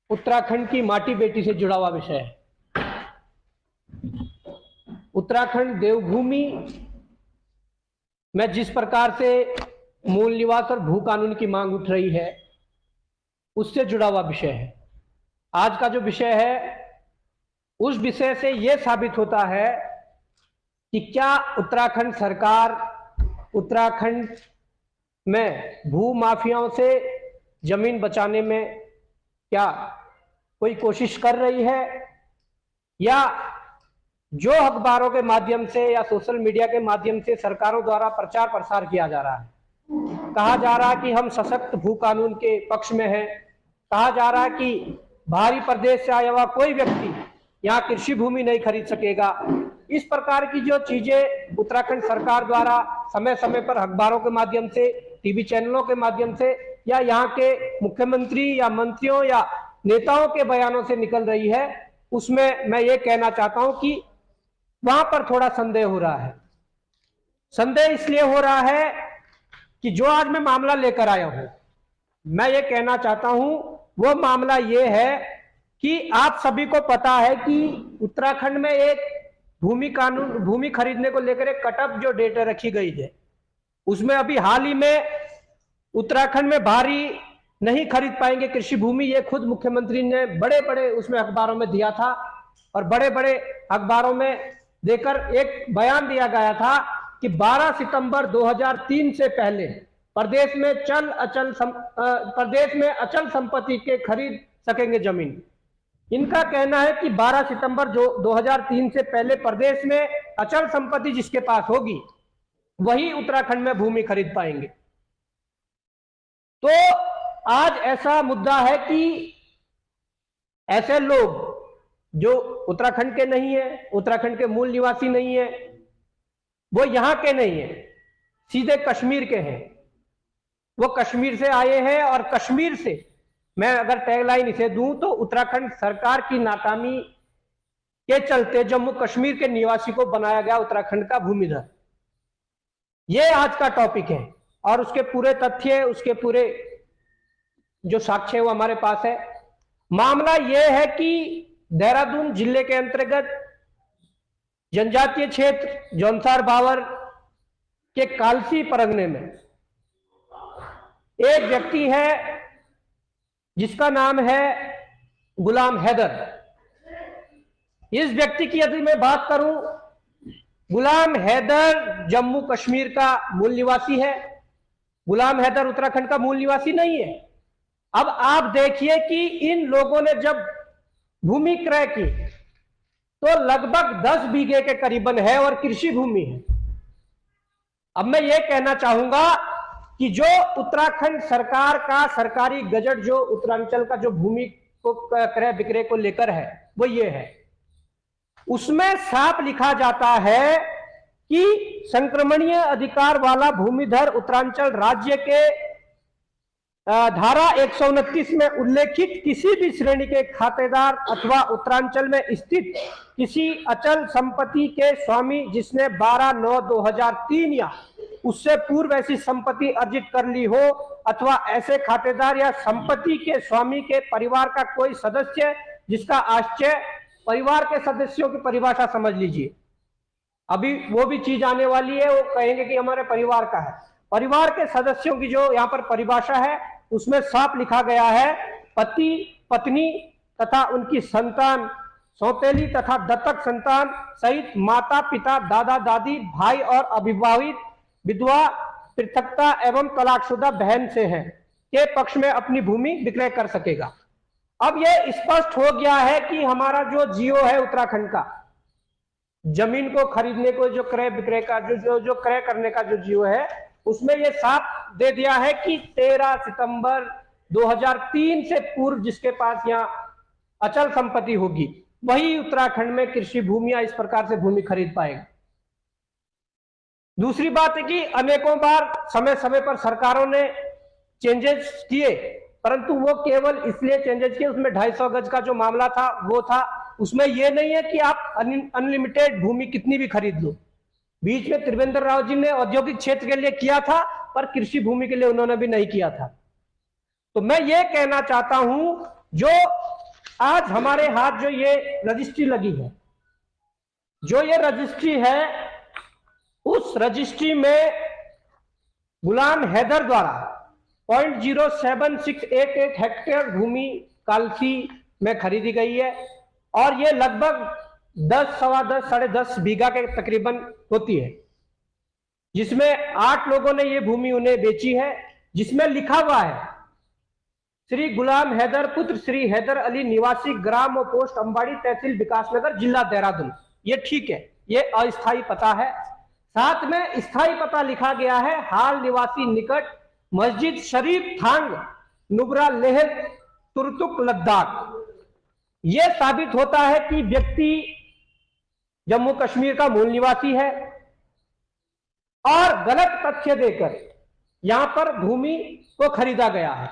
उत्तराखंड की माटी बेटी से जुड़ा हुआ विषय है। उत्तराखंड देवभूमि में जिस प्रकार से मूल निवास और भू कानून की मांग उठ रही है, उससे जुड़ा हुआ विषय है। आज का जो विषय है, उस विषय से यह साबित होता है कि क्या उत्तराखंड सरकार उत्तराखंड में भू माफियाओं से जमीन बचाने में क्या कोई कोशिश कर रही है, या जो अखबारों के माध्यम से या सोशल मीडिया के माध्यम से सरकारों द्वारा प्रचार प्रसार किया जा रहा है। कहा जा रहा है कि हम सशक्त भू कानून के पक्ष में हैं, कहा जा रहा है कि बाहरी प्रदेश से आया हुआ कोई व्यक्ति यहाँ कृषि भूमि नहीं खरीद सकेगा। इस प्रकार की जो चीजें उत्तराखंड सरकार द्वारा समय समय पर अखबारों के माध्यम से, टीवी चैनलों के माध्यम से, या यहाँ के मुख्यमंत्री या मंत्रियों या नेताओं के बयानों से निकल रही है, उसमें मैं ये कहना चाहता हूं कि वहां पर थोड़ा संदेह हो रहा है। संदेह इसलिए हो रहा है कि जो आज मैं मामला लेकर आया हूं, मैं ये कहना चाहता हूं वो मामला ये है कि आप सभी को पता है कि उत्तराखंड में एक भूमि खरीदने को लेकर एक कट ऑफ जो डेट रखी गई है, उसमें अभी हाल ही में उत्तराखंड में भारी नहीं खरीद पाएंगे कृषि भूमि, ये खुद मुख्यमंत्री ने बड़े बड़े उसमें अखबारों में दिया था, और बड़े बड़े अखबारों में देकर एक बयान दिया गया था कि 12 सितंबर 2003 से पहले प्रदेश में अचल संपत्ति के खरीद सकेंगे जमीन। इनका कहना है कि 12 सितंबर 2003 से पहले प्रदेश में अचल संपत्ति जिसके पास होगी वही उत्तराखंड में भूमि खरीद पाएंगे। तो आज ऐसा मुद्दा है कि ऐसे लोग जो उत्तराखंड के नहीं है, उत्तराखंड के मूल निवासी नहीं है, वो यहां के नहीं है, सीधे कश्मीर के हैं। वो कश्मीर से आए हैं, और कश्मीर से मैं अगर टैगलाइन इसे दूं तो उत्तराखंड सरकार की नाकामी के चलते जम्मू कश्मीर के निवासी को बनाया गया उत्तराखंड का भूमिधर। ये आज का टॉपिक है, और उसके पूरे तथ्य, उसके पूरे जो साक्ष्य है वो हमारे पास है। मामला यह है कि देहरादून जिले के अंतर्गत जनजातीय क्षेत्र जौनसार भावर के कालसी परगने में एक व्यक्ति है जिसका नाम है गुलाम हैदर। इस व्यक्ति की यदि मैं बात करूं, गुलाम हैदर जम्मू कश्मीर का मूल निवासी है। गुलाम हैदर उत्तराखंड का मूल निवासी नहीं है। अब आप देखिए कि इन लोगों ने जब भूमि क्रय की तो लगभग 10 बीघे के करीबन है, और कृषि भूमि है। अब मैं ये कहना चाहूंगा कि जो उत्तराखंड सरकार का सरकारी गजट जो उत्तरांचल का जो भूमि को क्रय विक्रय को लेकर है, वो ये है, उसमें साफ लिखा जाता है कि संक्रमणीय अधिकार वाला भूमिधर उत्तरांचल राज्य के धारा 129 में उल्लेखित किसी भी श्रेणी के खातेदार अथवा उत्तरांचल में स्थित किसी अचल संपत्ति के स्वामी जिसने 12/9/2003 या उससे पूर्व ऐसी संपत्ति अर्जित कर ली हो, अथवा ऐसे खातेदार या संपत्ति के स्वामी के परिवार का कोई सदस्य जिसका आश्रय, परिवार के सदस्यों की परिभाषा समझ लीजिए, अभी वो भी चीज आने वाली है। वो कहेंगे कि हमारे परिवार का है। परिवार के सदस्यों की जो यहाँ पर परिभाषा है, उसमें साफ लिखा गया है पति पत्नी तथा उनकी संतान, सौतेली तथा दत्तक संतान सहित माता पिता, दादा दादी, भाई और अविवाहित विधवा, पृथकता एवं तलाकशुदा बहन से है के पक्ष में अपनी भूमि विक्रय कर सकेगा। अब यह स्पष्ट हो गया है कि हमारा जो जियो है उत्तराखंड का, जमीन को खरीदने को जो क्रय विक्रय का जो क्रय करने का जो जियो है, उसमें यह साफ दे दिया है कि 13 सितंबर 2003 से पूर्व जिसके पास यहाँ अचल संपत्ति होगी वही उत्तराखंड में कृषि भूमियां इस प्रकार से भूमि खरीद पाएगा। दूसरी बात है कि अनेकों बार समय समय पर सरकारों ने चेंजेस किए, परंतु वो केवल इसलिए चेंजेस किए, उसमें 250 गज का जो मामला था वो था, उसमें यह नहीं है कि आप अनलिमिटेड भूमि कितनी भी खरीद लो। बीच में त्रिवेंद्र राव जी ने औद्योगिक क्षेत्र के लिए किया था, पर कृषि भूमि के लिए उन्होंने भी नहीं किया था। तो मैं ये कहना चाहता हूं, जो आज हमारे हाथ जो ये रजिस्ट्री लगी है, जो ये रजिस्ट्री है, उस रजिस्ट्री में गुलाम हैदर द्वारा 0.07688 हेक्टेयर भूमि कालसी में खरीदी गई है और ये लगभग 10, सवा 10, साढ़े 10 बीघा के तकरीबन होती है, जिसमें 8 लोगों ने ये भूमि उन्हें बेची है, जिसमें लिखा हुआ है श्री गुलाम हैदर पुत्र श्री हैदर अली निवासी ग्राम और पोस्ट अंबाड़ी तहसील विकासनगर जिला देहरादून। ये ठीक है, ये अस्थायी पता है। साथ में स्थायी पता लिखा गया है हाल निवासी निकट मस्जिद शरीफ थांग नुब्रा लेह तुर्तुक लद्दाख। यह साबित होता है कि व्यक्ति जम्मू कश्मीर का मूल निवासी है और गलत तथ्य देकर यहां पर भूमि को खरीदा गया है।